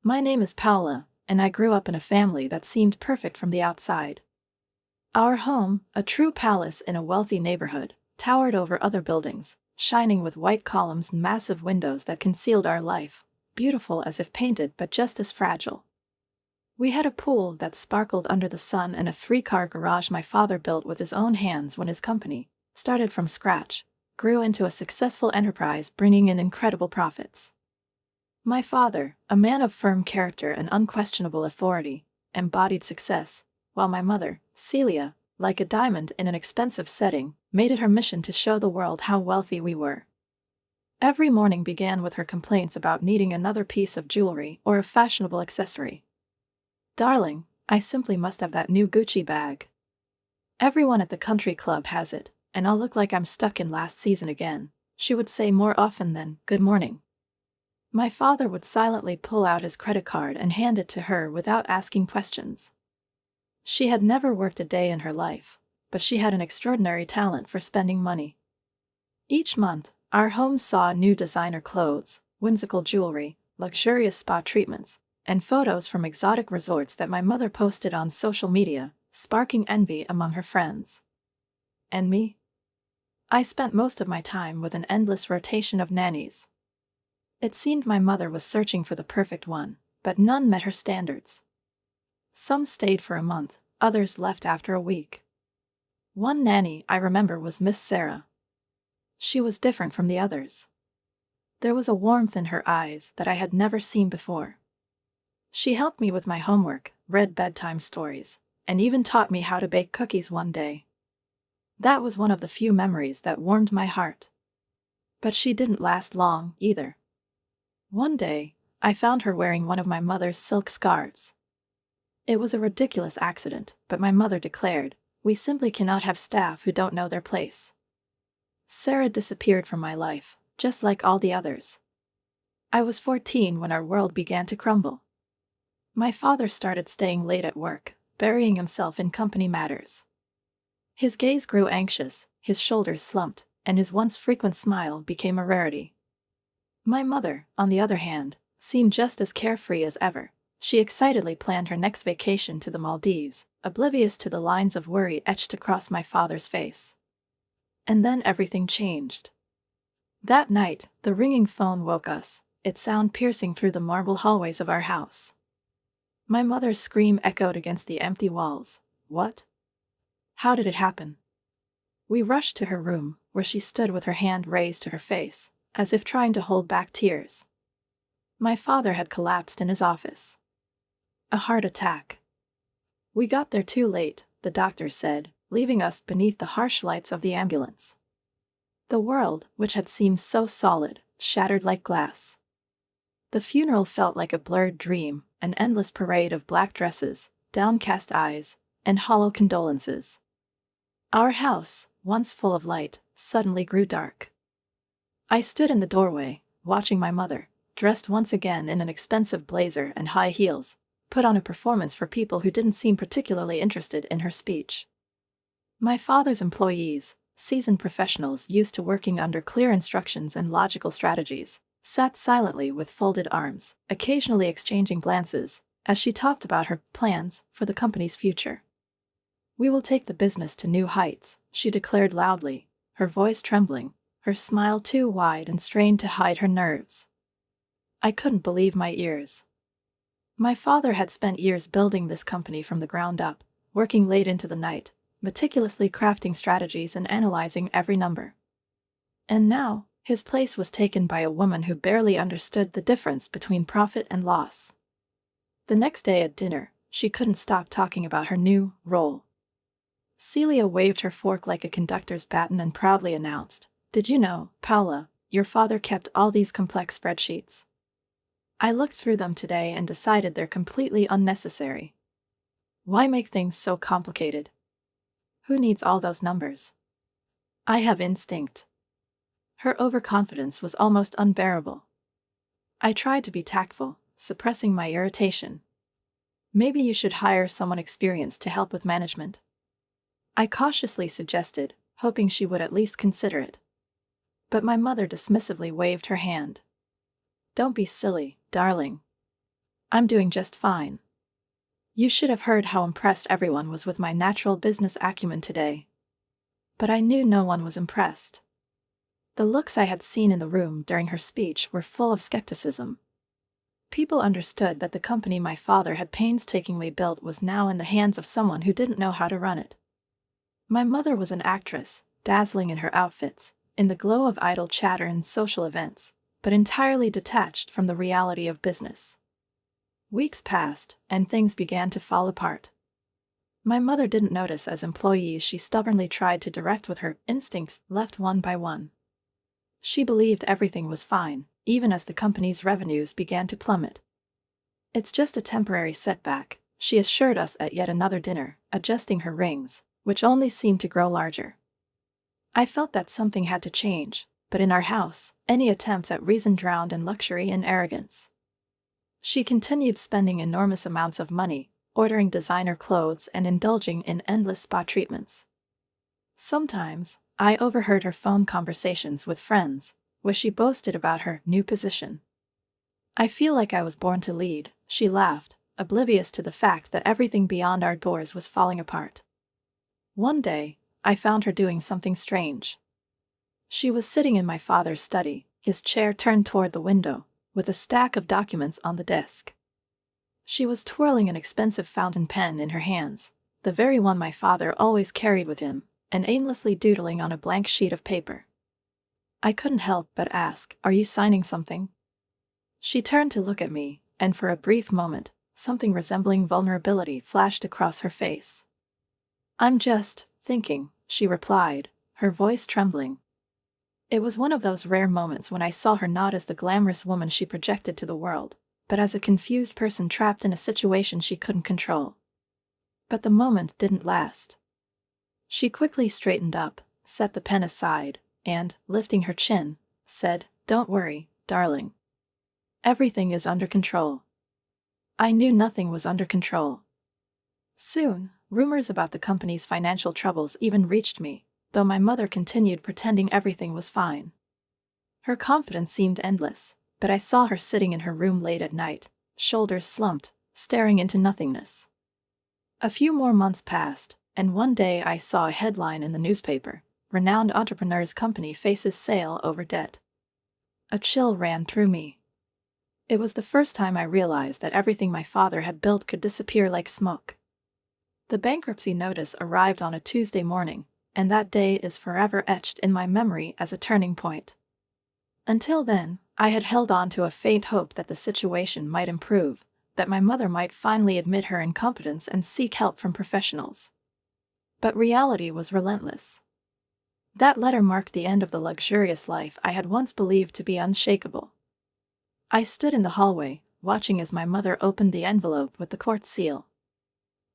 My name is Paula, and I grew up in a family that seemed perfect from the outside. Our home, a true palace in a wealthy neighborhood, towered over other buildings, shining with white columns and massive windows that concealed our life, beautiful as if painted but just as fragile. We had a pool that sparkled under the sun and a three-car garage my father built with his own hands when his company, started from scratch, grew into a successful enterprise bringing in incredible profits. My father, a man of firm character and unquestionable authority, embodied success, while my mother, Celia, like a diamond in an expensive setting, made it her mission to show the world how wealthy we were. Every morning began with her complaints about needing another piece of jewelry or a fashionable accessory. "Darling, I simply must have that new Gucci bag. Everyone at the country club has it, and I'll look like I'm stuck in last season again," she would say more often than "good morning." My father would silently pull out his credit card and hand it to her without asking questions. She had never worked a day in her life, but she had an extraordinary talent for spending money. Each month, our home saw new designer clothes, whimsical jewelry, luxurious spa treatments, and photos from exotic resorts that my mother posted on social media, sparking envy among her friends. And me? I spent most of my time with an endless rotation of nannies. It seemed my mother was searching for the perfect one, but none met her standards. Some stayed for a month, others left after a week. One nanny I remember was Miss Sarah. She was different from the others. There was a warmth in her eyes that I had never seen before. She helped me with my homework, read bedtime stories, and even taught me how to bake cookies one day. That was one of the few memories that warmed my heart. But she didn't last long, either. One day, I found her wearing one of my mother's silk scarves. It was a ridiculous accident, but my mother declared, "We simply cannot have staff who don't know their place." Sarah disappeared from my life, just like all the others. I was 14 when our world began to crumble. My father started staying late at work, burying himself in company matters. His gaze grew anxious, his shoulders slumped, and his once frequent smile became a rarity. My mother, on the other hand, seemed just as carefree as ever. She excitedly planned her next vacation to the Maldives, oblivious to the lines of worry etched across my father's face. And then everything changed. That night, the ringing phone woke us, its sound piercing through the marble hallways of our house. My mother's scream echoed against the empty walls. What? How did it happen? We rushed to her room, where she stood with her hand raised to her face, as if trying to hold back tears. My father had collapsed in his office. A heart attack. We got there too late, the doctors said, leaving us beneath the harsh lights of the ambulance. The world, which had seemed so solid, shattered like glass. The funeral felt like a blurred dream, an endless parade of black dresses, downcast eyes, and hollow condolences. Our house, once full of light, suddenly grew dark. I stood in the doorway, watching my mother, dressed once again in an expensive blazer and high heels, put on a performance for people who didn't seem particularly interested in her speech. My father's employees, seasoned professionals used to working under clear instructions and logical strategies, sat silently with folded arms, occasionally exchanging glances, as she talked about her plans for the company's future. "We will take the business to new heights," she declared loudly, her voice trembling, her smile too wide and strained to hide her nerves. I couldn't believe my ears. My father had spent years building this company from the ground up, working late into the night, meticulously crafting strategies and analyzing every number. And now, his place was taken by a woman who barely understood the difference between profit and loss. The next day at dinner, she couldn't stop talking about her new role. Celia waved her fork like a conductor's baton and proudly announced, "Did you know, Paula, your father kept all these complex spreadsheets? I looked through them today and decided they're completely unnecessary. Why make things so complicated? Who needs all those numbers? I have instinct." Her overconfidence was almost unbearable. I tried to be tactful, suppressing my irritation. "Maybe you should hire someone experienced to help with management," I cautiously suggested, hoping she would at least consider it. But my mother dismissively waved her hand. "Don't be silly, darling. I'm doing just fine. You should have heard how impressed everyone was with my natural business acumen today. But I knew no one was impressed. The looks I had seen in the room during her speech were full of skepticism. People understood that the company my father had painstakingly built was now in the hands of someone who didn't know how to run it. My mother was an actress, dazzling in her outfits, in the glow of idle chatter and social events, but entirely detached from the reality of business. Weeks passed, and things began to fall apart. My mother didn't notice as employees she stubbornly tried to direct with her instincts left one by one. She believed everything was fine, even as the company's revenues began to plummet. It's just a temporary setback, she assured us at yet another dinner, adjusting her rings, which only seemed to grow larger. I felt that something had to change, but in our house, any attempts at reason drowned in luxury and arrogance. She continued spending enormous amounts of money, ordering designer clothes and indulging in endless spa treatments. Sometimes, I overheard her phone conversations with friends, where she boasted about her new position. I feel like I was born to lead, she laughed, oblivious to the fact that everything beyond our doors was falling apart. One day, I found her doing something strange. She was sitting in my father's study, his chair turned toward the window, with a stack of documents on the desk. She was twirling an expensive fountain pen in her hands, the very one my father always carried with him, and aimlessly doodling on a blank sheet of paper. I couldn't help but ask, "Are you signing something?" She turned to look at me, and for a brief moment, something resembling vulnerability flashed across her face. "I'm just thinking," she replied, her voice trembling. It was one of those rare moments when I saw her not as the glamorous woman she projected to the world, but as a confused person trapped in a situation she couldn't control. But the moment didn't last. She quickly straightened up, set the pen aside, and, lifting her chin, said, "Don't worry, darling. Everything is under control." I knew nothing was under control. Soon, rumors about the company's financial troubles even reached me, though my mother continued pretending everything was fine. Her confidence seemed endless, but I saw her sitting in her room late at night, shoulders slumped, staring into nothingness. A few more months passed, and one day I saw a headline in the newspaper, "Renowned entrepreneur's company faces sale over debt." A chill ran through me. It was the first time I realized that everything my father had built could disappear like smoke. The bankruptcy notice arrived on a Tuesday morning, and that day is forever etched in my memory as a turning point. Until then, I had held on to a faint hope that the situation might improve, that my mother might finally admit her incompetence and seek help from professionals. But reality was relentless. That letter marked the end of the luxurious life I had once believed to be unshakable. I stood in the hallway, watching as my mother opened the envelope with the court seal.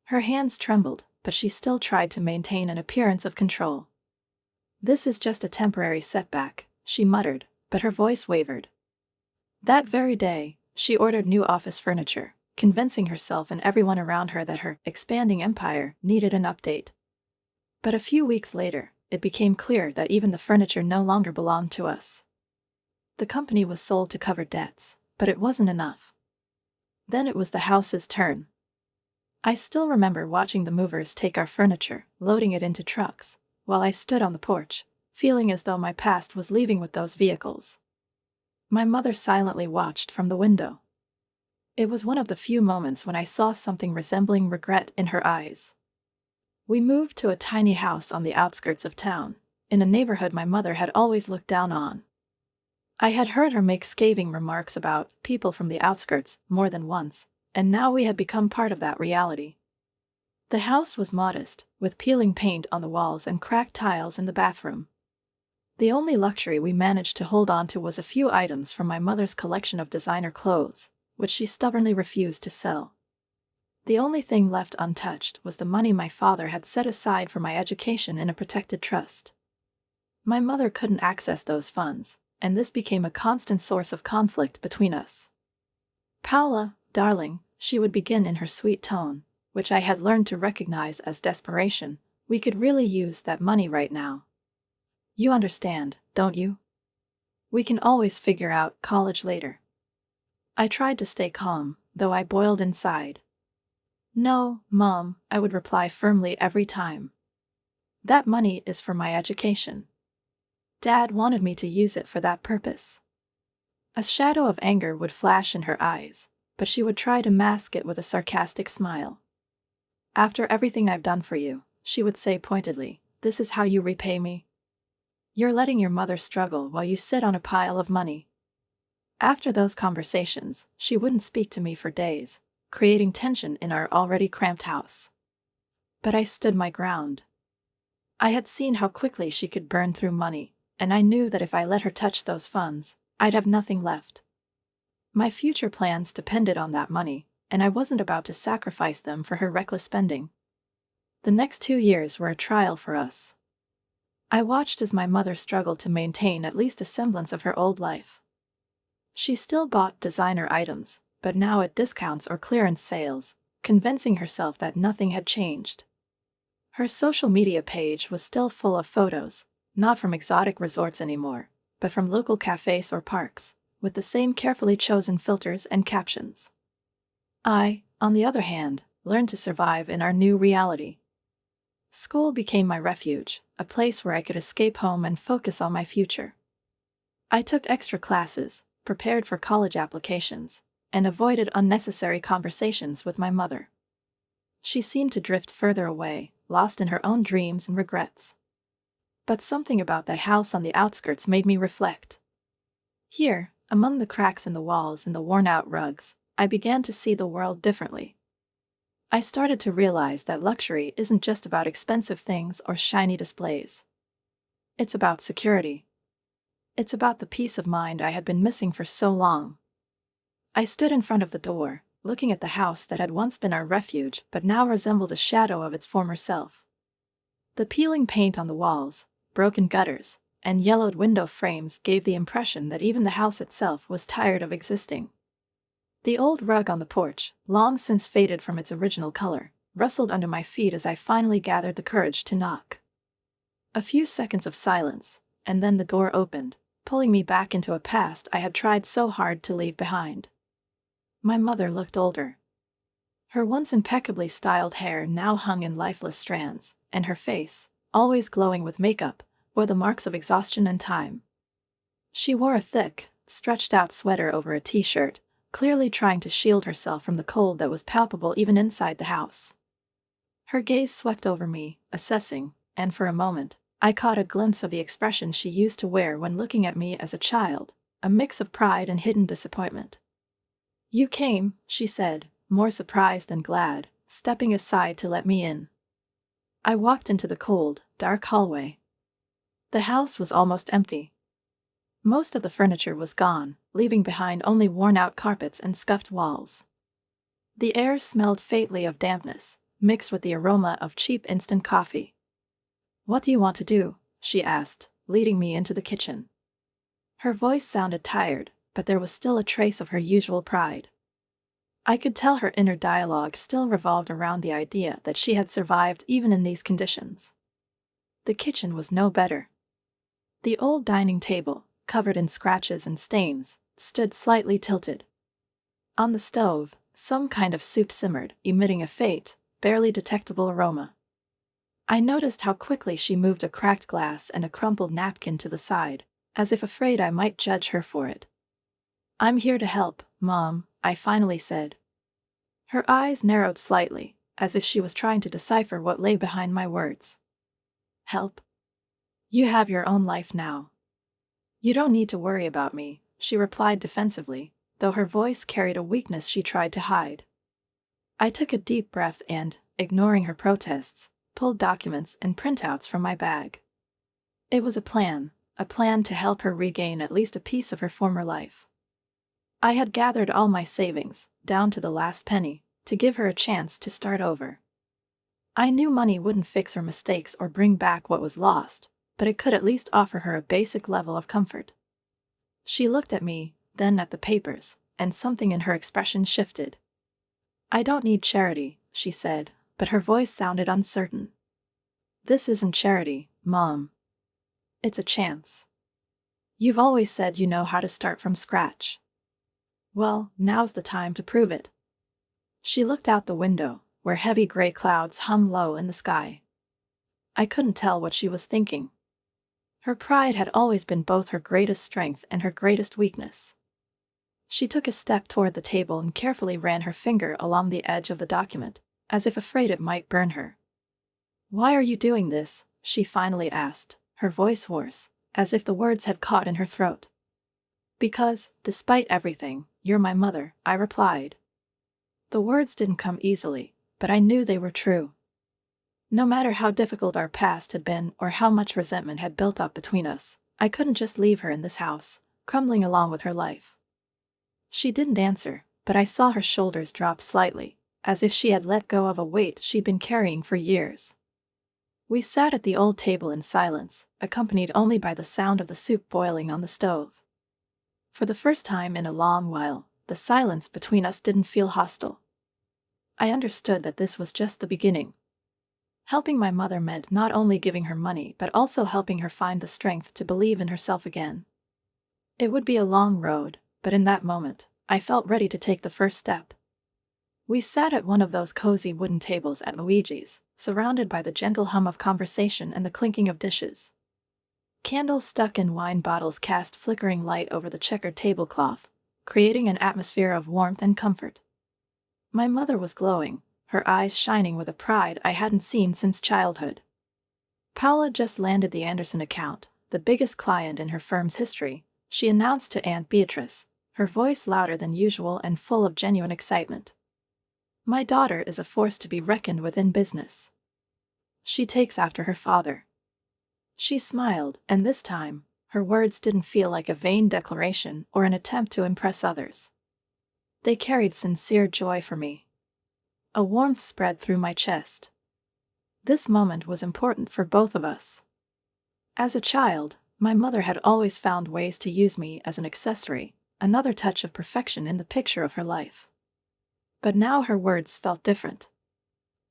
Her hands trembled, but she still tried to maintain an appearance of control. "This is just a temporary setback," she muttered, but her voice wavered. That very day, she ordered new office furniture, convincing herself and everyone around her that her expanding empire needed an update. But a few weeks later, it became clear that even the furniture no longer belonged to us. The company was sold to cover debts, but it wasn't enough. Then it was the house's turn. I still remember watching the movers take our furniture, loading it into trucks, while I stood on the porch, feeling as though my past was leaving with those vehicles. My mother silently watched from the window. It was one of the few moments when I saw something resembling regret in her eyes. We moved to a tiny house on the outskirts of town, in a neighborhood my mother had always looked down on. I had heard her make scathing remarks about people from the outskirts more than once, and now we had become part of that reality. The house was modest, with peeling paint on the walls and cracked tiles in the bathroom. The only luxury we managed to hold on to was a few items from my mother's collection of designer clothes, which she stubbornly refused to sell. The only thing left untouched was the money my father had set aside for my education in a protected trust. My mother couldn't access those funds, and this became a constant source of conflict between us. "Paula, darling," she would begin in her sweet tone, which I had learned to recognize as desperation, "we could really use that money right now. You understand, don't you? We can always figure out college later." I tried to stay calm, though I boiled inside. No, Mom, I would reply firmly every time. That money is for my education. Dad wanted me to use it for that purpose. A shadow of anger would flash in her eyes, but she would try to mask it with a sarcastic smile. After everything I've done for you, she would say pointedly, this is how you repay me? You're letting your mother struggle while you sit on a pile of money. After those conversations, she wouldn't speak to me for days, creating tension in our already cramped house. But I stood my ground. I had seen how quickly she could burn through money, and I knew that if I let her touch those funds, I'd have nothing left. My future plans depended on that money, and I wasn't about to sacrifice them for her reckless spending. The next 2 years were a trial for us. I watched as my mother struggled to maintain at least a semblance of her old life. She still bought designer items, but now at discounts or clearance sales, convincing herself that nothing had changed. Her social media page was still full of photos, not from exotic resorts anymore, but from local cafes or parks, with the same carefully chosen filters and captions. I, on the other hand, learned to survive in our new reality. School became my refuge, a place where I could escape home and focus on my future. I took extra classes, prepared for college applications, and avoided unnecessary conversations with my mother. She seemed to drift further away, lost in her own dreams and regrets. But something about that house on the outskirts made me reflect. Here, among the cracks in the walls and the worn-out rugs, I began to see the world differently. I started to realize that luxury isn't just about expensive things or shiny displays. It's about security. It's about the peace of mind I had been missing for so long. I stood in front of the door, looking at the house that had once been our refuge but now resembled a shadow of its former self. The peeling paint on the walls, broken gutters, and yellowed window frames gave the impression that even the house itself was tired of existing. The old rug on the porch, long since faded from its original color, rustled under my feet as I finally gathered the courage to knock. A few seconds of silence, and then the door opened, pulling me back into a past I had tried so hard to leave behind. My mother looked older. Her once impeccably styled hair now hung in lifeless strands, and her face, always glowing with makeup, bore the marks of exhaustion and time. She wore a thick, stretched-out sweater over a t-shirt, clearly trying to shield herself from the cold that was palpable even inside the house. Her gaze swept over me, assessing, and for a moment, I caught a glimpse of the expression she used to wear when looking at me as a child, a mix of pride and hidden disappointment. "You came," she said, more surprised than glad, stepping aside to let me in. I walked into the cold, dark hallway. The house was almost empty. Most of the furniture was gone, leaving behind only worn-out carpets and scuffed walls. The air smelled faintly of dampness, mixed with the aroma of cheap instant coffee. "What do you want to do?" she asked, leading me into the kitchen. Her voice sounded tired, but there was still a trace of her usual pride. I could tell her inner dialogue still revolved around the idea that she had survived even in these conditions. The kitchen was no better. The old dining table, covered in scratches and stains, stood slightly tilted. On the stove, some kind of soup simmered, emitting a faint, barely detectable aroma. I noticed how quickly she moved a cracked glass and a crumpled napkin to the side, as if afraid I might judge her for it. "I'm here to help, Mom," I finally said. Her eyes narrowed slightly, as if she was trying to decipher what lay behind my words. "Help? You have your own life now. You don't need to worry about me," she replied defensively, though her voice carried a weakness she tried to hide. I took a deep breath and, ignoring her protests, pulled documents and printouts from my bag. It was a plan to help her regain at least a piece of her former life. I had gathered all my savings, down to the last penny, to give her a chance to start over. I knew money wouldn't fix her mistakes or bring back what was lost, but it could at least offer her a basic level of comfort. She looked at me, then at the papers, and something in her expression shifted. "I don't need charity," she said, but her voice sounded uncertain. "This isn't charity, Mom. It's a chance. You've always said you know how to start from scratch. Well, now's the time to prove it." She looked out the window, where heavy gray clouds hung low in the sky. I couldn't tell what she was thinking. Her pride had always been both her greatest strength and her greatest weakness. She took a step toward the table and carefully ran her finger along the edge of the document, as if afraid it might burn her. "Why are you doing this?" she finally asked, her voice hoarse, as if the words had caught in her throat. "Because, despite everything, you're my mother," I replied. The words didn't come easily, but I knew they were true. No matter how difficult our past had been or how much resentment had built up between us, I couldn't just leave her in this house, crumbling along with her life. She didn't answer, but I saw her shoulders drop slightly, as if she had let go of a weight she'd been carrying for years. We sat at the old table in silence, accompanied only by the sound of the soup boiling on the stove. For the first time in a long while, the silence between us didn't feel hostile. I understood that this was just the beginning. Helping my mother meant not only giving her money but also helping her find the strength to believe in herself again. It would be a long road, but in that moment, I felt ready to take the first step. We sat at one of those cozy wooden tables at Luigi's, surrounded by the gentle hum of conversation and the clinking of dishes. Candles stuck in wine bottles cast flickering light over the checkered tablecloth, creating an atmosphere of warmth and comfort. My mother was glowing, her eyes shining with a pride I hadn't seen since childhood. Paula just landed the Anderson account, the biggest client in her firm's history, she announced to Aunt Beatrice, her voice louder than usual and full of genuine excitement. "My daughter is a force to be reckoned with in business. She takes after her father." She smiled, and this time, her words didn't feel like a vain declaration or an attempt to impress others. They carried sincere joy for me. A warmth spread through my chest. This moment was important for both of us. As a child, my mother had always found ways to use me as an accessory, another touch of perfection in the picture of her life. But now her words felt different.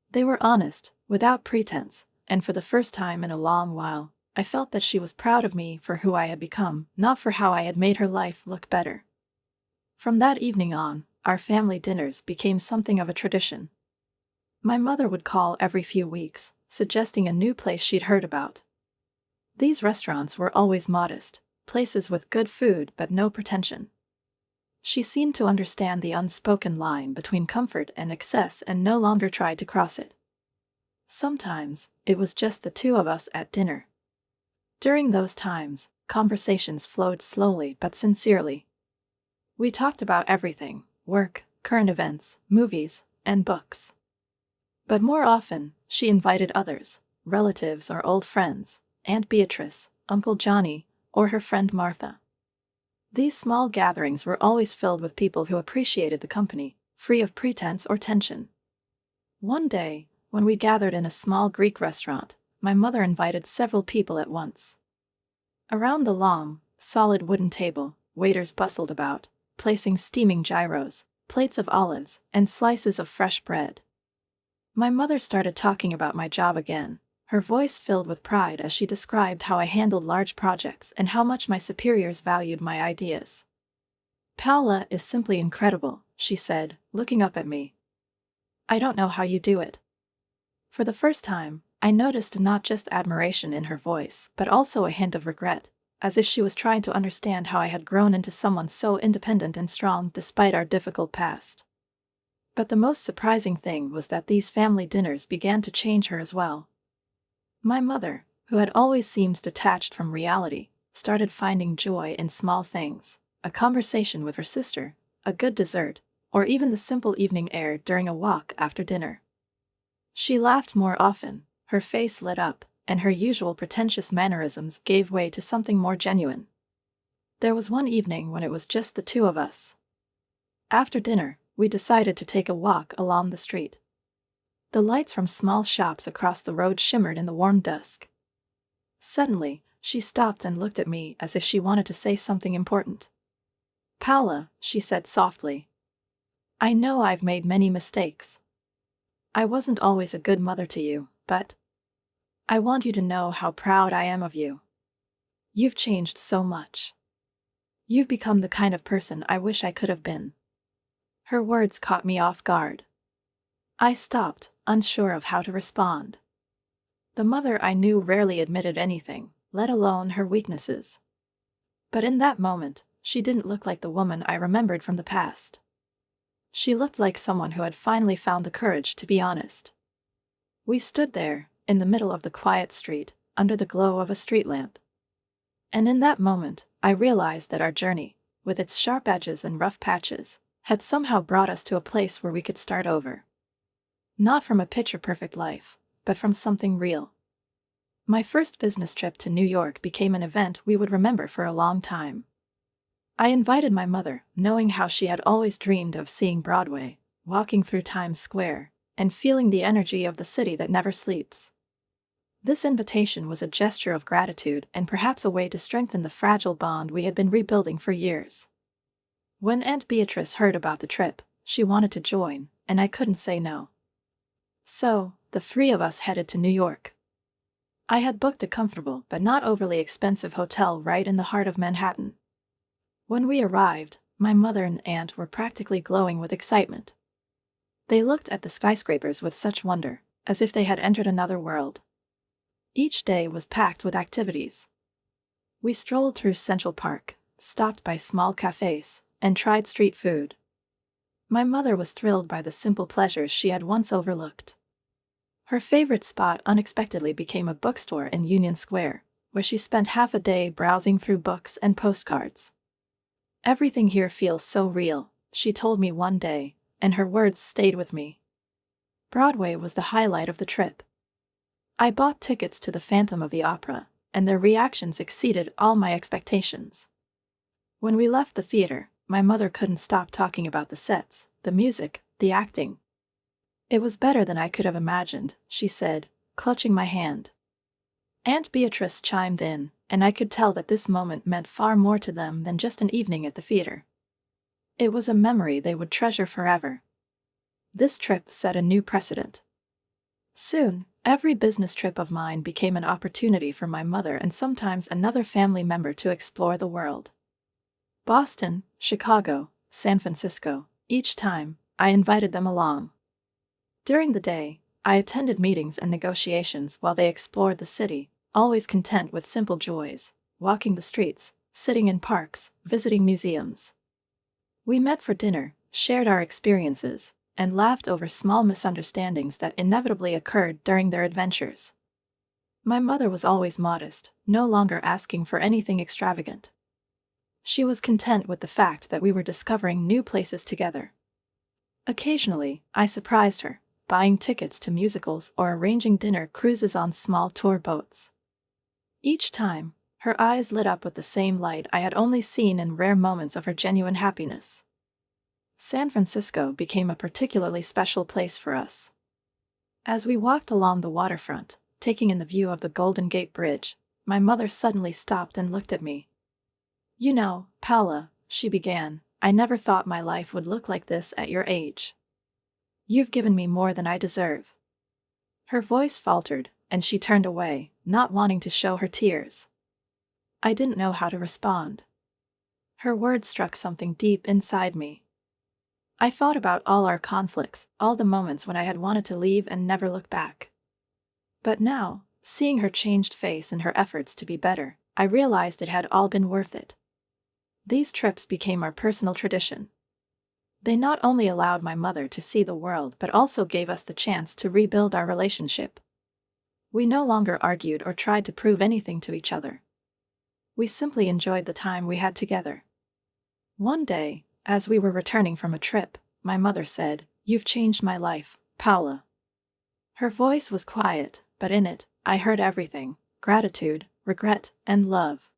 They were honest, without pretense, and for the first time in a long while, I felt that she was proud of me for who I had become, not for how I had made her life look better. From that evening on, our family dinners became something of a tradition. My mother would call every few weeks, suggesting a new place she'd heard about. These restaurants were always modest, places with good food but no pretension. She seemed to understand the unspoken line between comfort and excess and no longer tried to cross it. Sometimes, it was just the two of us at dinner. During those times, conversations flowed slowly but sincerely. We talked about everything: work, current events, movies, and books. But more often, she invited others, relatives or old friends, Aunt Beatrice, Uncle Johnny, or her friend Martha. These small gatherings were always filled with people who appreciated the company, free of pretense or tension. One day, when we gathered in a small Greek restaurant, my mother invited several people at once. Around the long, solid wooden table, waiters bustled about, placing steaming gyros, plates of olives, and slices of fresh bread. My mother started talking about my job again, her voice filled with pride as she described how I handled large projects and how much my superiors valued my ideas. "Paula is simply incredible," she said, looking up at me. "I don't know how you do it." For the first time, I noticed not just admiration in her voice, but also a hint of regret, as if she was trying to understand how I had grown into someone so independent and strong despite our difficult past. But the most surprising thing was that these family dinners began to change her as well. My mother, who had always seemed detached from reality, started finding joy in small things: a conversation with her sister, a good dessert, or even the simple evening air during a walk after dinner. She laughed more often, her face lit up, and her usual pretentious mannerisms gave way to something more genuine. There was one evening when it was just the two of us. After dinner, we decided to take a walk along the street. The lights from small shops across the road shimmered in the warm dusk. Suddenly, she stopped and looked at me as if she wanted to say something important. "Paula," she said softly, "I know I've made many mistakes. I wasn't always a good mother to you, but I want you to know how proud I am of you. You've changed so much. You've become the kind of person I wish I could have been." Her words caught me off guard. I stopped, unsure of how to respond. The mother I knew rarely admitted anything, let alone her weaknesses. But in that moment, she didn't look like the woman I remembered from the past. She looked like someone who had finally found the courage to be honest. We stood there, in the middle of the quiet street, under the glow of a street lamp. And in that moment, I realized that our journey, with its sharp edges and rough patches, had somehow brought us to a place where we could start over. Not from a picture-perfect life, but from something real. My first business trip to New York became an event we would remember for a long time. I invited my mother, knowing how she had always dreamed of seeing Broadway, walking through Times Square, and feeling the energy of the city that never sleeps. This invitation was a gesture of gratitude and perhaps a way to strengthen the fragile bond we had been rebuilding for years. When Aunt Beatrice heard about the trip, she wanted to join, and I couldn't say no. So, the three of us headed to New York. I had booked a comfortable but not overly expensive hotel right in the heart of Manhattan. When we arrived, my mother and aunt were practically glowing with excitement. They looked at the skyscrapers with such wonder, as if they had entered another world. Each day was packed with activities. We strolled through Central Park, stopped by small cafes, and tried street food. My mother was thrilled by the simple pleasures she had once overlooked. Her favorite spot unexpectedly became a bookstore in Union Square, where she spent half a day browsing through books and postcards. "Everything here feels so real," she told me one day, and her words stayed with me. Broadway was the highlight of the trip. I bought tickets to the Phantom of the Opera, and their reactions exceeded all my expectations. When we left the theater, my mother couldn't stop talking about the sets, the music, the acting. "It was better than I could have imagined," she said, clutching my hand. Aunt Beatrice chimed in, and I could tell that this moment meant far more to them than just an evening at the theater. It was a memory they would treasure forever. This trip set a new precedent. Soon, every business trip of mine became an opportunity for my mother and sometimes another family member to explore the world. Boston, Chicago, San Francisco, each time, I invited them along. During the day, I attended meetings and negotiations while they explored the city, always content with simple joys, walking the streets, sitting in parks, visiting museums. We met for dinner, shared our experiences, and laughed over small misunderstandings that inevitably occurred during their adventures. My mother was always modest, no longer asking for anything extravagant. She was content with the fact that we were discovering new places together. Occasionally, I surprised her, buying tickets to musicals or arranging dinner cruises on small tour boats. Each time, her eyes lit up with the same light I had only seen in rare moments of her genuine happiness. San Francisco became a particularly special place for us. As we walked along the waterfront, taking in the view of the Golden Gate Bridge, my mother suddenly stopped and looked at me. "You know, Paula," she began, "I never thought my life would look like this at your age. You've given me more than I deserve." Her voice faltered, and she turned away, not wanting to show her tears. I didn't know how to respond. Her words struck something deep inside me. I thought about all our conflicts, all the moments when I had wanted to leave and never look back. But now, seeing her changed face and her efforts to be better, I realized it had all been worth it. These trips became our personal tradition. They not only allowed my mother to see the world but also gave us the chance to rebuild our relationship. We no longer argued or tried to prove anything to each other. We simply enjoyed the time we had together. One day, as we were returning from a trip, my mother said, "You've changed my life, Paula." Her voice was quiet, but in it, I heard everything: gratitude, regret, and love.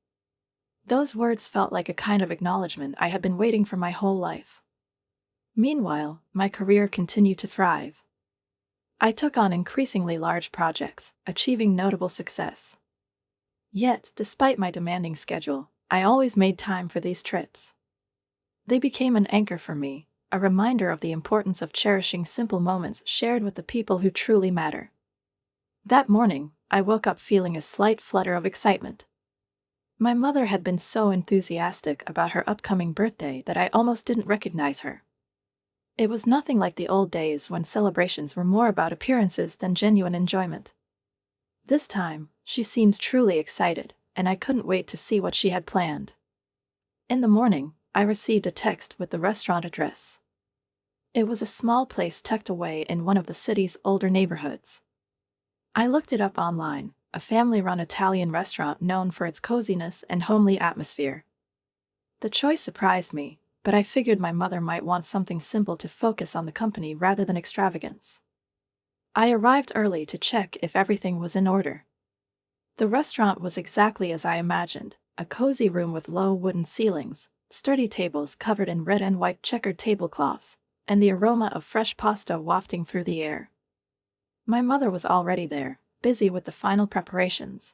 Those words felt like a kind of acknowledgement I had been waiting for my whole life. Meanwhile, my career continued to thrive. I took on increasingly large projects, achieving notable success. Yet, despite my demanding schedule, I always made time for these trips. They became an anchor for me, a reminder of the importance of cherishing simple moments shared with the people who truly matter. That morning, I woke up feeling a slight flutter of excitement. My mother had been so enthusiastic about her upcoming birthday that I almost didn't recognize her. It was nothing like the old days when celebrations were more about appearances than genuine enjoyment. This time, she seemed truly excited, and I couldn't wait to see what she had planned. In the morning, I received a text with the restaurant address. It was a small place tucked away in one of the city's older neighborhoods. I looked it up online, a family-run Italian restaurant known for its coziness and homely atmosphere. The choice surprised me, but I figured my mother might want something simple to focus on the company rather than extravagance. I arrived early to check if everything was in order. The restaurant was exactly as I imagined, a cozy room with low wooden ceilings, sturdy tables covered in red and white checkered tablecloths, and the aroma of fresh pasta wafting through the air. My mother was already there, busy with the final preparations.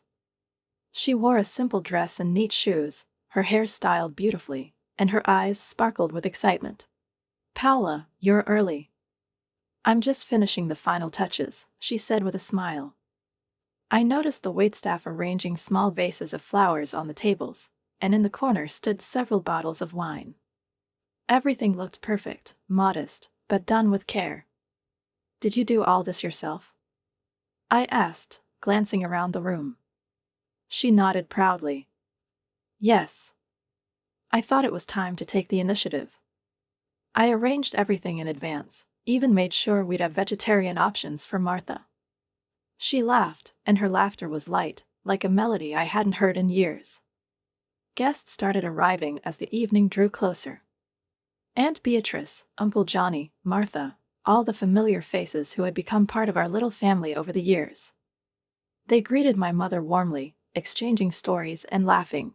She wore a simple dress and neat shoes, her hair styled beautifully, and her eyes sparkled with excitement. "Paola, you're early." "I'm just finishing the final touches," she said with a smile. I noticed the waitstaff arranging small vases of flowers on the tables, and in the corner stood several bottles of wine. Everything looked perfect, modest, but done with care. "Did you do all this yourself?" I asked, glancing around the room. She nodded proudly. "Yes. I thought it was time to take the initiative. I arranged everything in advance, even made sure we'd have vegetarian options for Martha." She laughed, and her laughter was light, like a melody I hadn't heard in years. Guests started arriving as the evening drew closer. Aunt Beatrice, Uncle Johnny, Martha, all the familiar faces who had become part of our little family over the years. They greeted my mother warmly, exchanging stories and laughing.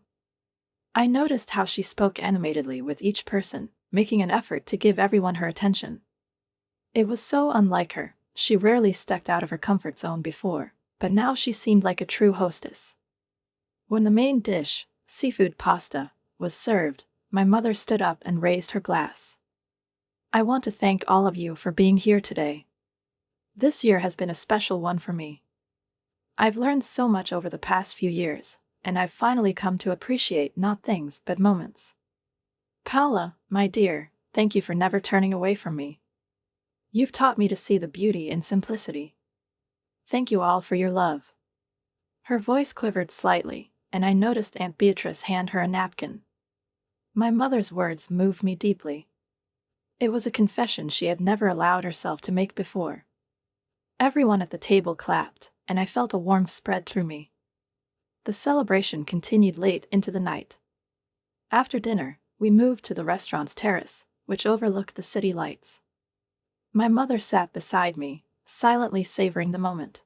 I noticed how she spoke animatedly with each person, making an effort to give everyone her attention. It was so unlike her. She rarely stepped out of her comfort zone before, but now she seemed like a true hostess. When the main dish, seafood pasta, was served, my mother stood up and raised her glass. "I want to thank all of you for being here today. This year has been a special one for me. I've learned so much over the past few years, and I've finally come to appreciate not things but moments. Paola, my dear, thank you for never turning away from me. You've taught me to see the beauty in simplicity. Thank you all for your love." Her voice quivered slightly, and I noticed Aunt Beatrice hand her a napkin. My mother's words moved me deeply. It was a confession she had never allowed herself to make before. Everyone at the table clapped, and I felt a warmth spread through me. The celebration continued late into the night. After dinner, we moved to the restaurant's terrace, which overlooked the city lights. My mother sat beside me, silently savoring the moment.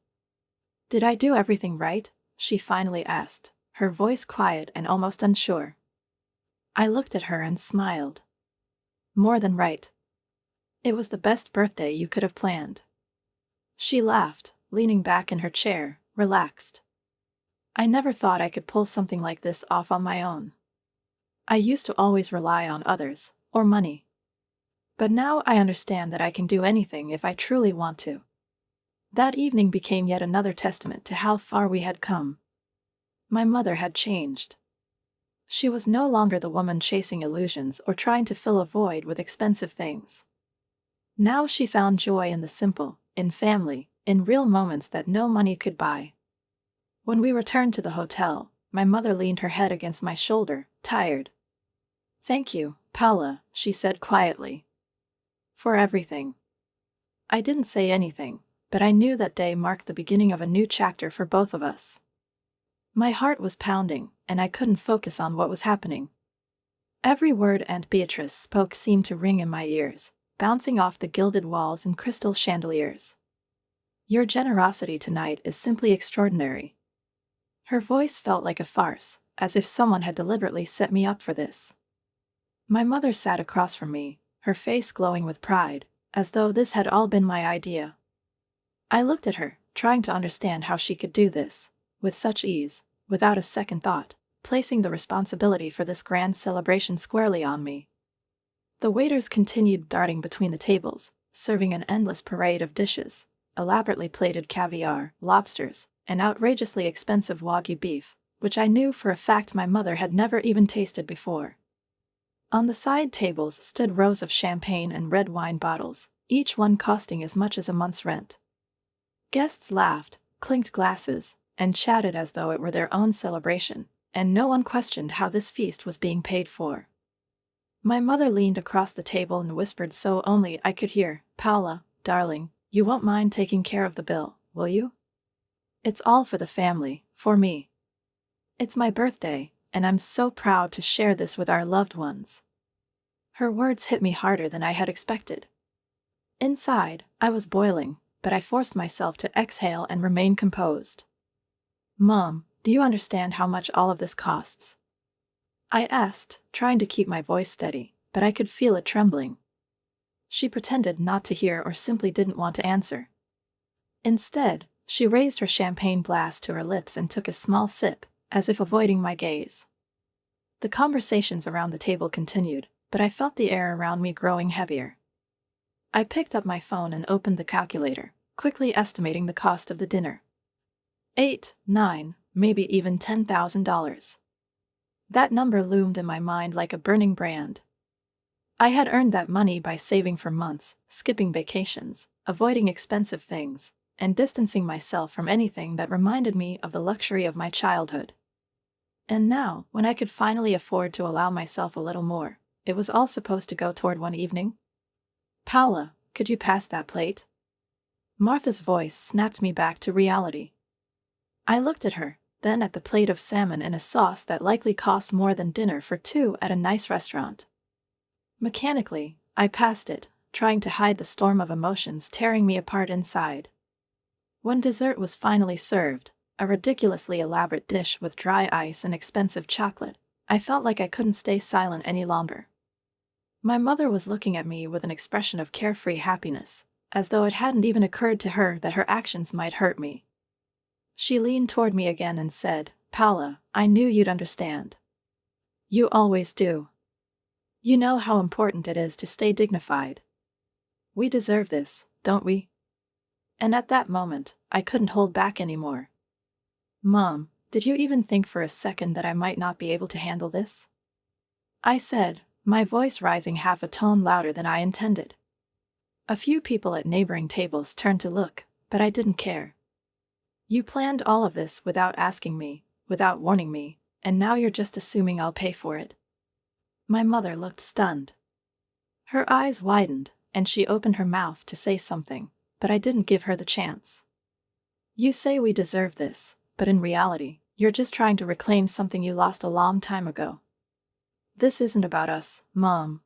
"Did I do everything right?" she finally asked, her voice quiet and almost unsure. I looked at her and smiled. "More than right. It was the best birthday you could have planned." She laughed, leaning back in her chair, relaxed. "I never thought I could pull something like this off on my own. I used to always rely on others, or money. But now I understand that I can do anything if I truly want to." That evening became yet another testament to how far we had come. My mother had changed. She was no longer the woman chasing illusions or trying to fill a void with expensive things. Now she found joy in the simple, in family, in real moments that no money could buy. When we returned to the hotel, my mother leaned her head against my shoulder, tired. "Thank you, Paola," she said quietly. "For everything." I didn't say anything, but I knew that day marked the beginning of a new chapter for both of us. My heart was pounding, and I couldn't focus on what was happening. Every word Aunt Beatrice spoke seemed to ring in my ears, bouncing off the gilded walls and crystal chandeliers. "Your generosity tonight is simply extraordinary." Her voice felt like a farce, as if someone had deliberately set me up for this. My mother sat across from me, her face glowing with pride, as though this had all been my idea. I looked at her, trying to understand how she could do this, with such ease, without a second thought, placing the responsibility for this grand celebration squarely on me. The waiters continued darting between the tables, serving an endless parade of dishes, elaborately plated caviar, lobsters, and outrageously expensive Wagyu beef, which I knew for a fact my mother had never even tasted before. On the side tables stood rows of champagne and red wine bottles, each one costing as much as a month's rent. Guests laughed, clinked glasses, and chatted as though it were their own celebration, and no one questioned how this feast was being paid for. My mother leaned across the table and whispered so only I could hear, "Paula, darling, you won't mind taking care of the bill, will you? It's all for the family, for me. It's my birthday, and I'm so proud to share this with our loved ones." Her words hit me harder than I had expected. Inside, I was boiling, but I forced myself to exhale and remain composed. "Mom, do you understand how much all of this costs?" I asked, trying to keep my voice steady, but I could feel it trembling. She pretended not to hear or simply didn't want to answer. Instead, she raised her champagne glass to her lips and took a small sip, as if avoiding my gaze. The conversations around the table continued, but I felt the air around me growing heavier. I picked up my phone and opened the calculator, quickly estimating the cost of the dinner. 8, 9, maybe even $10,000. That number loomed in my mind like a burning brand. I had earned that money by saving for months, skipping vacations, avoiding expensive things, and distancing myself from anything that reminded me of the luxury of my childhood. And now, when I could finally afford to allow myself a little more, it was all supposed to go toward one evening? "Paula, could you pass that plate?" Martha's voice snapped me back to reality. I looked at her, then at the plate of salmon in a sauce that likely cost more than dinner for two at a nice restaurant. Mechanically, I passed it, trying to hide the storm of emotions tearing me apart inside. When dessert was finally served, a ridiculously elaborate dish with dry ice and expensive chocolate, I felt like I couldn't stay silent any longer. My mother was looking at me with an expression of carefree happiness, as though it hadn't even occurred to her that her actions might hurt me. She leaned toward me again and said, "Paula, I knew you'd understand. You always do. You know how important it is to stay dignified. We deserve this, don't we?" And at that moment, I couldn't hold back anymore. "Mom, did you even think for a second that I might not be able to handle this?" I said, my voice rising half a tone louder than I intended. A few people at neighboring tables turned to look, but I didn't care. "You planned all of this without asking me, without warning me, and now you're just assuming I'll pay for it." My mother looked stunned. Her eyes widened, and she opened her mouth to say something, but I didn't give her the chance. "You say we deserve this, but in reality, you're just trying to reclaim something you lost a long time ago. This isn't about us, Mom.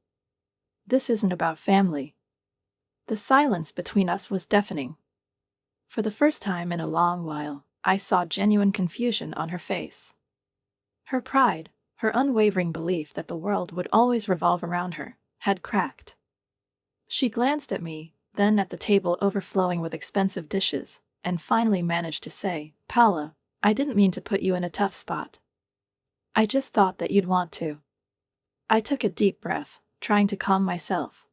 This isn't about family." The silence between us was deafening. For the first time in a long while, I saw genuine confusion on her face. Her pride, her unwavering belief that the world would always revolve around her, had cracked. She glanced at me, then at the table overflowing with expensive dishes, and finally managed to say, "Paula, I didn't mean to put you in a tough spot. I just thought that you'd want to." I took a deep breath, trying to calm myself.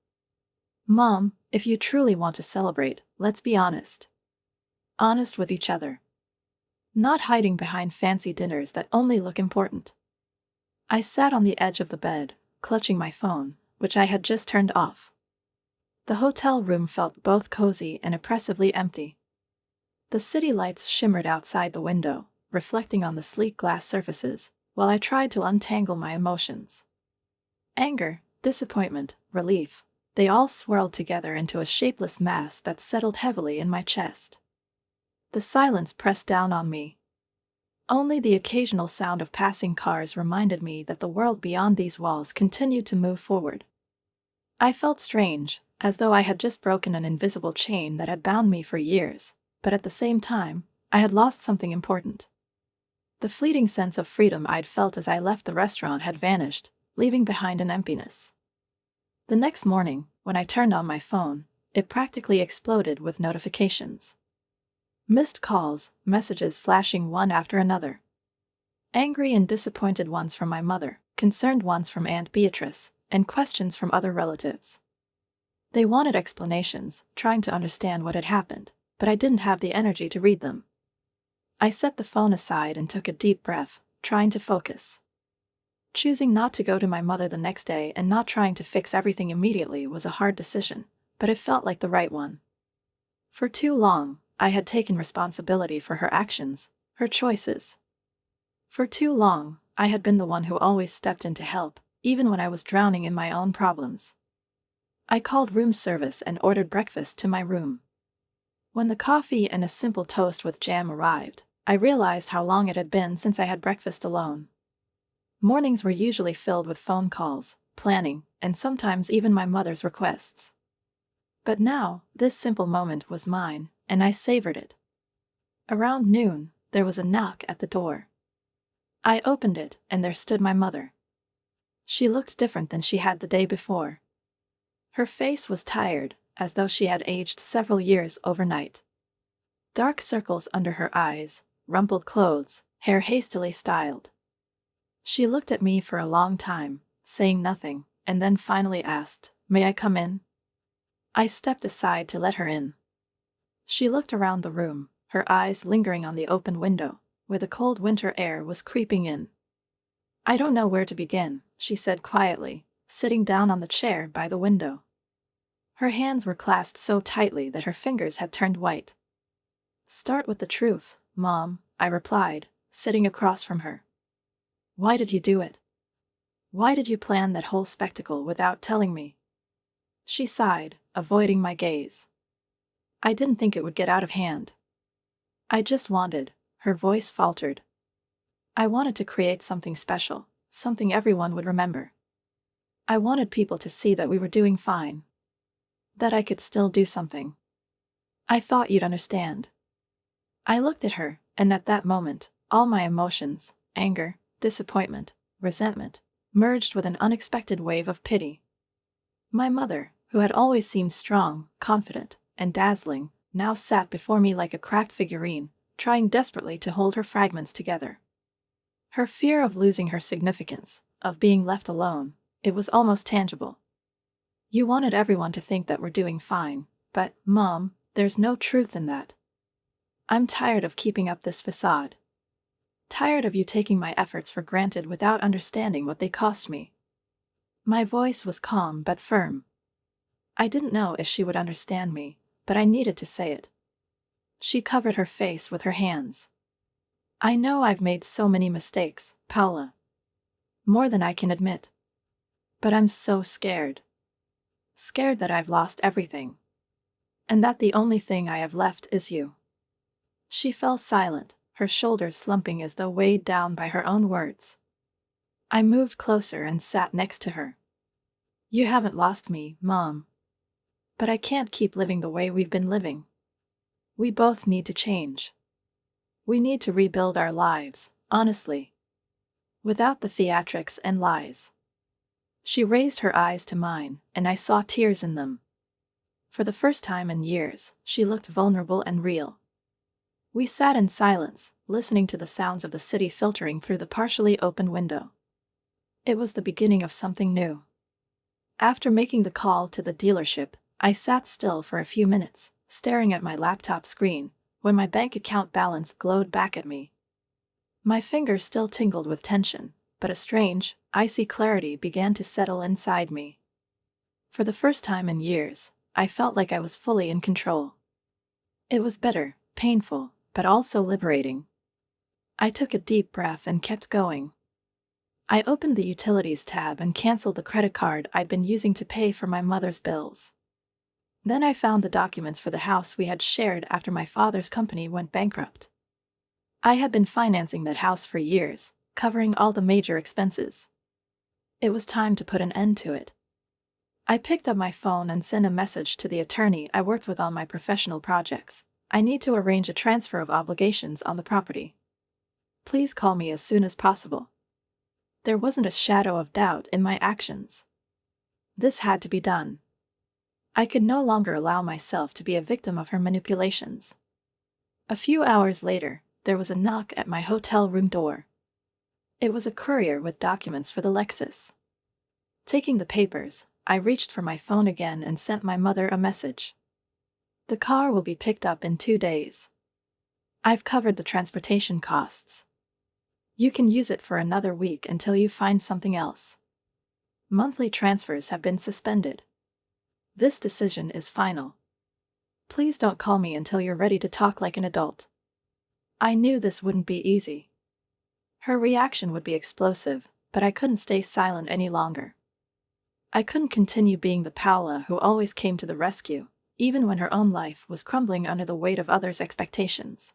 "Mom, if you truly want to celebrate, let's be honest. Honest with each other. Not hiding behind fancy dinners that only look important." I sat on the edge of the bed, clutching my phone, which I had just turned off. The hotel room felt both cozy and oppressively empty. The city lights shimmered outside the window, reflecting on the sleek glass surfaces, while I tried to untangle my emotions. Anger, disappointment, relief, they all swirled together into a shapeless mass that settled heavily in my chest. The silence pressed down on me. Only the occasional sound of passing cars reminded me that the world beyond these walls continued to move forward. I felt strange, as though I had just broken an invisible chain that had bound me for years, but at the same time, I had lost something important. The fleeting sense of freedom I'd felt as I left the restaurant had vanished, leaving behind an emptiness. The next morning, when I turned on my phone, it practically exploded with notifications. Missed calls, messages flashing one after another. Angry and disappointed ones from my mother, concerned ones from Aunt Beatrice, and questions from other relatives. They wanted explanations, trying to understand what had happened, but I didn't have the energy to read them. I set the phone aside and took a deep breath, trying to focus. Choosing not to go to my mother the next day and not trying to fix everything immediately was a hard decision, but it felt like the right one. For too long, I had taken responsibility for her actions, her choices. For too long, I had been the one who always stepped in to help, even when I was drowning in my own problems. I called room service and ordered breakfast to my room. When the coffee and a simple toast with jam arrived, I realized how long it had been since I had breakfast alone. Mornings were usually filled with phone calls, planning, and sometimes even my mother's requests. But now, this simple moment was mine, and I savored it. Around noon, there was a knock at the door. I opened it, and there stood my mother. She looked different than she had the day before. Her face was tired, as though she had aged several years overnight. Dark circles under her eyes, rumpled clothes, hair hastily styled. She looked at me for a long time, saying nothing, and then finally asked, "May I come in?" I stepped aside to let her in. She looked around the room, her eyes lingering on the open window, where the cold winter air was creeping in. "I don't know where to begin," she said quietly, sitting down on the chair by the window. Her hands were clasped so tightly that her fingers had turned white. "Start with the truth, Mom," I replied, sitting across from her. "Why did you do it? Why did you plan that whole spectacle without telling me?" She sighed, avoiding my gaze. "I didn't think it would get out of hand. I just wanted," her voice faltered. "I wanted to create something special, something everyone would remember. I wanted people to see that we were doing fine. That I could still do something. I thought you'd understand." I looked at her, and at that moment, all my emotions, anger, disappointment, resentment, merged with an unexpected wave of pity. My mother, who had always seemed strong, confident, and dazzling, now sat before me like a cracked figurine, trying desperately to hold her fragments together. Her fear of losing her significance, of being left alone, it was almost tangible. "You wanted everyone to think that we're doing fine, but, Mom, there's no truth in that. I'm tired of keeping up this facade. Tired of you taking my efforts for granted without understanding what they cost me." My voice was calm but firm. I didn't know if she would understand me, but I needed to say it. She covered her face with her hands. "I know I've made so many mistakes, Paula. More than I can admit. But I'm so scared. Scared that I've lost everything. And that the only thing I have left is you." She fell silent, her shoulders slumping as though weighed down by her own words. I moved closer and sat next to her. "You haven't lost me, Mom. But I can't keep living the way we've been living. We both need to change. We need to rebuild our lives, honestly. Without the theatrics and lies." She raised her eyes to mine, and I saw tears in them. For the first time in years, she looked vulnerable and real. We sat in silence, listening to the sounds of the city filtering through the partially open window. It was the beginning of something new. After making the call to the dealership, I sat still for a few minutes, staring at my laptop screen, when my bank account balance glowed back at me. My fingers still tingled with tension, but a strange, icy clarity began to settle inside me. For the first time in years, I felt like I was fully in control. It was bitter, painful, but also liberating. I took a deep breath and kept going. I opened the Utilities tab and canceled the credit card I'd been using to pay for my mother's bills. Then I found the documents for the house we had shared after my father's company went bankrupt. I had been financing that house for years, covering all the major expenses. It was time to put an end to it. I picked up my phone and sent a message to the attorney I worked with on my professional projects. "I need to arrange a transfer of obligations on the property. Please call me as soon as possible." There wasn't a shadow of doubt in my actions. This had to be done. I could no longer allow myself to be a victim of her manipulations. A few hours later, there was a knock at my hotel room door. It was a courier with documents for the Lexus. Taking the papers, I reached for my phone again and sent my mother a message. "The car will be picked up in 2 days. I've covered the transportation costs. You can use it for another week until you find something else. Monthly transfers have been suspended. This decision is final. Please don't call me until you're ready to talk like an adult. I knew this wouldn't be easy. Her reaction would be explosive, but I couldn't stay silent any longer. I couldn't continue being the Paula who always came to the rescue, even when her own life was crumbling under the weight of others' expectations.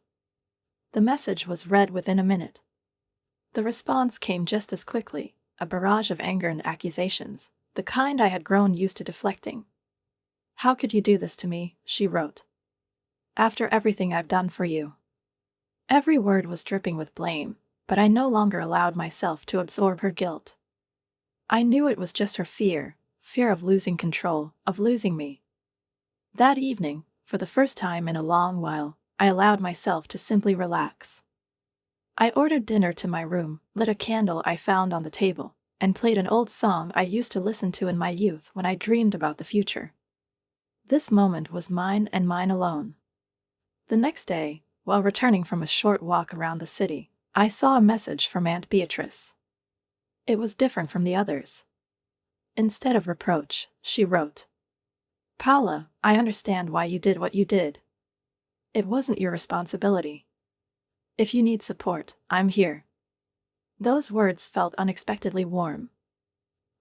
The message was read within a minute. The response came just as quickly, a barrage of anger and accusations, the kind I had grown used to deflecting. "How could you do this to me?" she wrote. "After everything I've done for you." Every word was dripping with blame, but I no longer allowed myself to absorb her guilt. I knew it was just her fear of losing control, of losing me. That evening, for the first time in a long while, I allowed myself to simply relax. I ordered dinner to my room, lit a candle I found on the table, and played an old song I used to listen to in my youth when I dreamed about the future. This moment was mine and mine alone. The next day, while returning from a short walk around the city, I saw a message from Aunt Beatrice. It was different from the others. Instead of reproach, she wrote, "Paula, I understand why you did what you did. It wasn't your responsibility. If you need support, I'm here." Those words felt unexpectedly warm.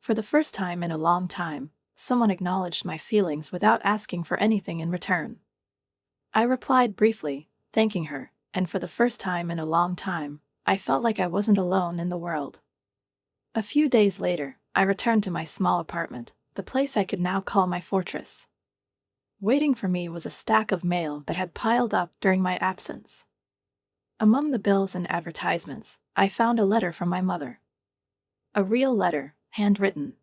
For the first time in a long time, someone acknowledged my feelings without asking for anything in return. I replied briefly, thanking her, and for the first time in a long time, I felt like I wasn't alone in the world. A few days later, I returned to my small apartment, the place I could now call my fortress. Waiting for me was a stack of mail that had piled up during my absence. Among the bills and advertisements, I found a letter from my mother. A real letter, handwritten.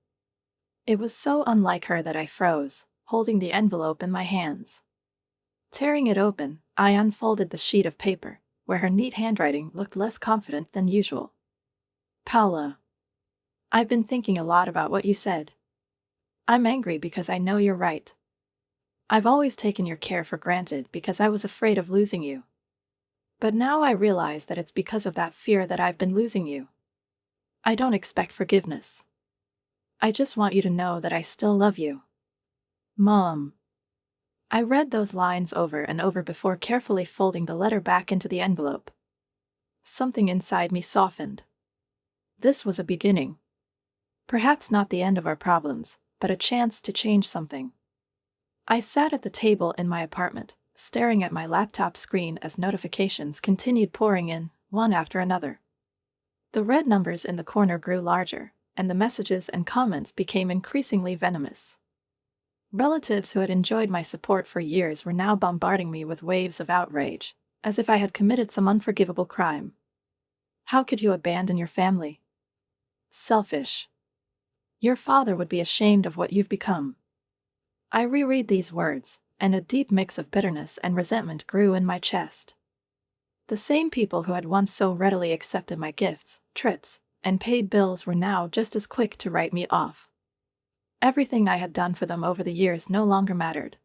It was so unlike her that I froze, holding the envelope in my hands. Tearing it open, I unfolded the sheet of paper, where her neat handwriting looked less confident than usual. "Paula, I've been thinking a lot about what you said. I'm angry because I know you're right. I've always taken your care for granted because I was afraid of losing you. But now I realize that it's because of that fear that I've been losing you. I don't expect forgiveness. I just want you to know that I still love you. Mom." I read those lines over and over before carefully folding the letter back into the envelope. Something inside me softened. This was a beginning. Perhaps not the end of our problems, but a chance to change something. I sat at the table in my apartment, staring at my laptop screen as notifications continued pouring in, one after another. The red numbers in the corner grew larger, and the messages and comments became increasingly venomous. Relatives who had enjoyed my support for years were now bombarding me with waves of outrage, as if I had committed some unforgivable crime. "How could you abandon your family? Selfish. Your father would be ashamed of what you've become." I reread these words, and a deep mix of bitterness and resentment grew in my chest. The same people who had once so readily accepted my gifts, trips, and paid bills were now just as quick to write me off. Everything I had done for them over the years no longer mattered.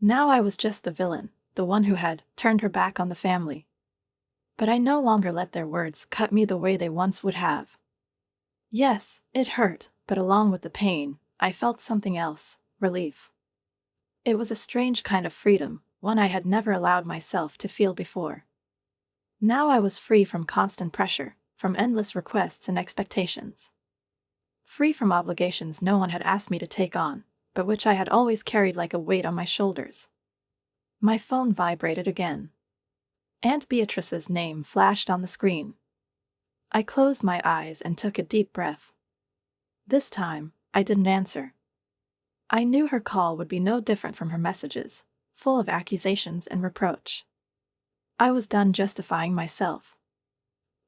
Now I was just the villain, the one who had turned her back on the family. But I no longer let their words cut me the way they once would have. Yes, it hurt, but along with the pain, I felt something else, relief. It was a strange kind of freedom, one I had never allowed myself to feel before. Now I was free from constant pressure, from endless requests and expectations. Free from obligations no one had asked me to take on, but which I had always carried like a weight on my shoulders. My phone vibrated again. Aunt Beatrice's name flashed on the screen. I closed my eyes and took a deep breath. This time, I didn't answer. I knew her call would be no different from her messages, full of accusations and reproach. I was done justifying myself.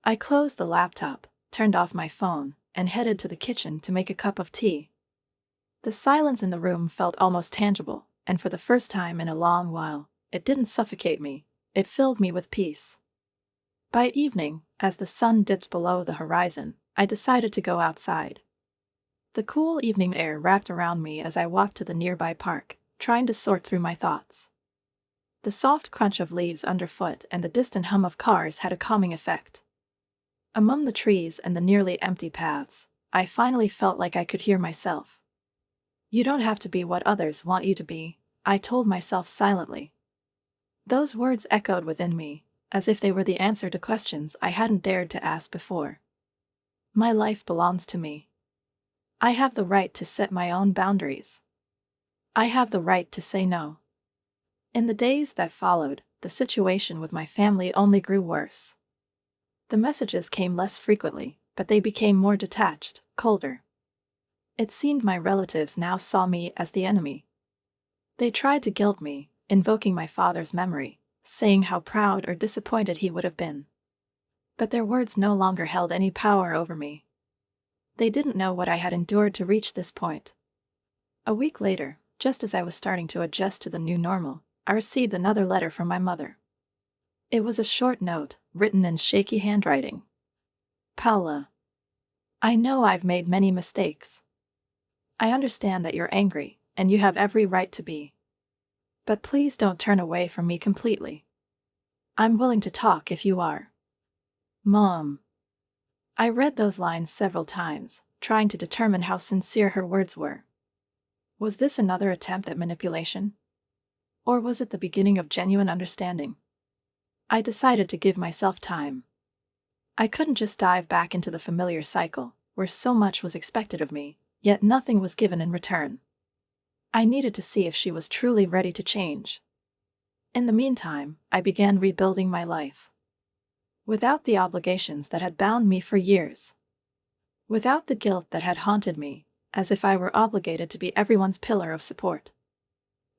I closed the laptop, turned off my phone, and headed to the kitchen to make a cup of tea. The silence in the room felt almost tangible, and for the first time in a long while, it didn't suffocate me, it filled me with peace. By evening, as the sun dipped below the horizon, I decided to go outside. The cool evening air wrapped around me as I walked to the nearby park, trying to sort through my thoughts. The soft crunch of leaves underfoot and the distant hum of cars had a calming effect. Among the trees and the nearly empty paths, I finally felt like I could hear myself. You don't have to be what others want you to be, I told myself silently. Those words echoed within me, as if they were the answer to questions I hadn't dared to ask before. My life belongs to me. I have the right to set my own boundaries. I have the right to say no. In the days that followed, the situation with my family only grew worse. The messages came less frequently, but they became more detached, colder. It seemed my relatives now saw me as the enemy. They tried to guilt me, invoking my father's memory, saying how proud or disappointed he would have been. But their words no longer held any power over me. They didn't know what I had endured to reach this point. A week later, just as I was starting to adjust to the new normal, I received another letter from my mother. It was a short note, written in shaky handwriting. Paula, I know I've made many mistakes. I understand that you're angry, and you have every right to be. But please don't turn away from me completely. I'm willing to talk if you are. Mom. I read those lines several times, trying to determine how sincere her words were. Was this another attempt at manipulation? Or was it the beginning of genuine understanding? I decided to give myself time. I couldn't just dive back into the familiar cycle, where so much was expected of me, yet nothing was given in return. I needed to see if she was truly ready to change. In the meantime, I began rebuilding my life. Without the obligations that had bound me for years. Without the guilt that had haunted me, as if I were obligated to be everyone's pillar of support.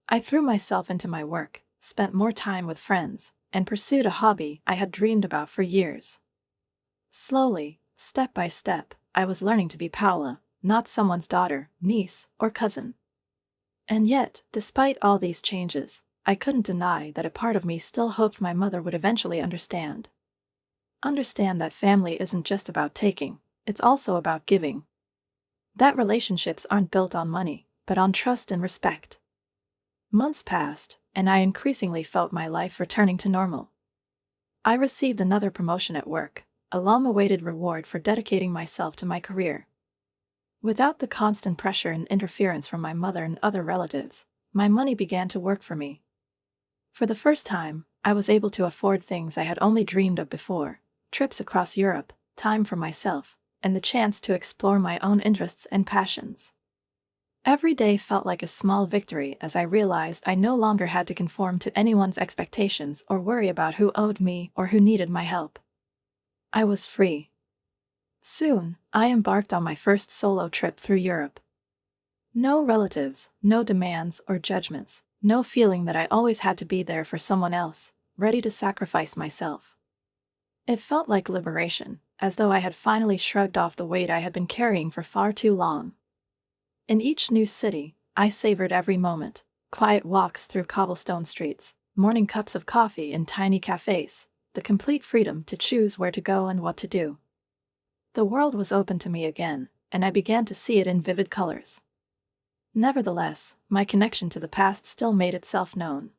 I threw myself into my work, spent more time with friends, and pursued a hobby I had dreamed about for years. Slowly, step by step, I was learning to be Paula, not someone's daughter, niece, or cousin. And yet, despite all these changes, I couldn't deny that a part of me still hoped my mother would eventually understand. Understand that family isn't just about taking, it's also about giving. That relationships aren't built on money, but on trust and respect. Months passed, and I increasingly felt my life returning to normal. I received another promotion at work, a long-awaited reward for dedicating myself to my career. Without the constant pressure and interference from my mother and other relatives, my money began to work for me. For the first time, I was able to afford things I had only dreamed of before: trips across Europe, time for myself, and the chance to explore my own interests and passions. Every day felt like a small victory as I realized I no longer had to conform to anyone's expectations or worry about who owed me or who needed my help. I was free. Soon, I embarked on my first solo trip through Europe. No relatives, no demands or judgments, no feeling that I always had to be there for someone else, ready to sacrifice myself. It felt like liberation, as though I had finally shrugged off the weight I had been carrying for far too long. In each new city, I savored every moment: quiet walks through cobblestone streets, morning cups of coffee in tiny cafes, the complete freedom to choose where to go and what to do. The world was open to me again, and I began to see it in vivid colors. Nevertheless, my connection to the past still made itself known.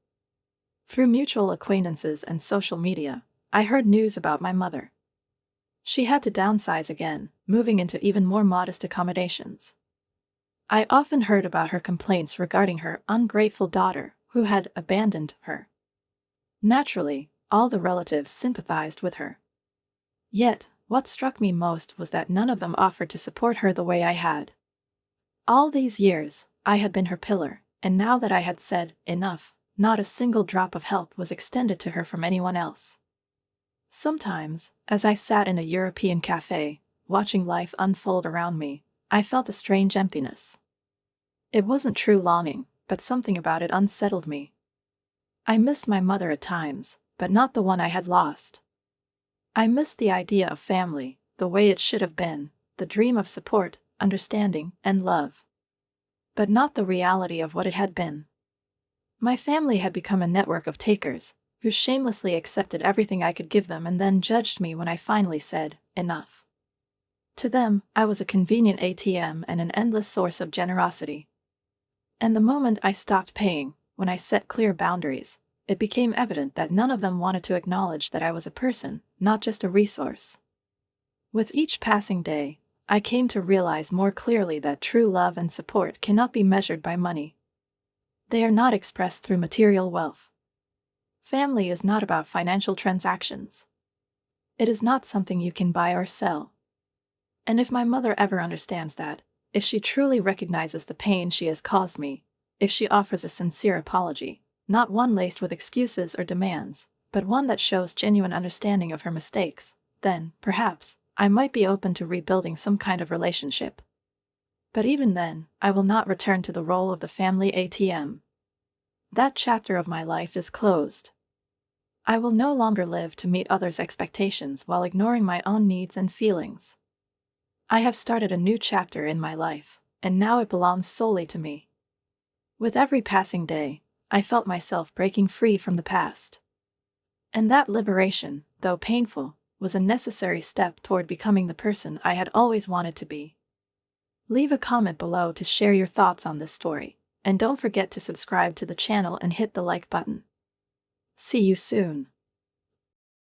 Through mutual acquaintances and social media, I heard news about my mother. She had to downsize again, moving into even more modest accommodations. I often heard about her complaints regarding her ungrateful daughter, who had abandoned her. Naturally, all the relatives sympathized with her. Yet, what struck me most was that none of them offered to support her the way I had. All these years, I had been her pillar, and now that I had said enough, not a single drop of help was extended to her from anyone else. Sometimes, as I sat in a European cafe, watching life unfold around me, I felt a strange emptiness. It wasn't true longing, but something about it unsettled me. I missed my mother at times, but not the one I had lost. I missed the idea of family, the way it should have been, the dream of support, understanding, and love. But not the reality of what it had been. My family had become a network of takers, who shamelessly accepted everything I could give them and then judged me when I finally said, enough. To them, I was a convenient ATM and an endless source of generosity. And the moment I stopped paying, when I set clear boundaries, it became evident that none of them wanted to acknowledge that I was a person, not just a resource. With each passing day, I came to realize more clearly that true love and support cannot be measured by money. They are not expressed through material wealth. Family is not about financial transactions. It is not something you can buy or sell. And if my mother ever understands that, if she truly recognizes the pain she has caused me, if she offers a sincere apology, not one laced with excuses or demands, but one that shows genuine understanding of her mistakes, then, perhaps, I might be open to rebuilding some kind of relationship. But even then, I will not return to the role of the family ATM. That chapter of my life is closed. I will no longer live to meet others' expectations while ignoring my own needs and feelings. I have started a new chapter in my life, and now it belongs solely to me. With every passing day, I felt myself breaking free from the past. And that liberation, though painful, was a necessary step toward becoming the person I had always wanted to be. Leave a comment below to share your thoughts on this story, and don't forget to subscribe to the channel and hit the like button. See you soon.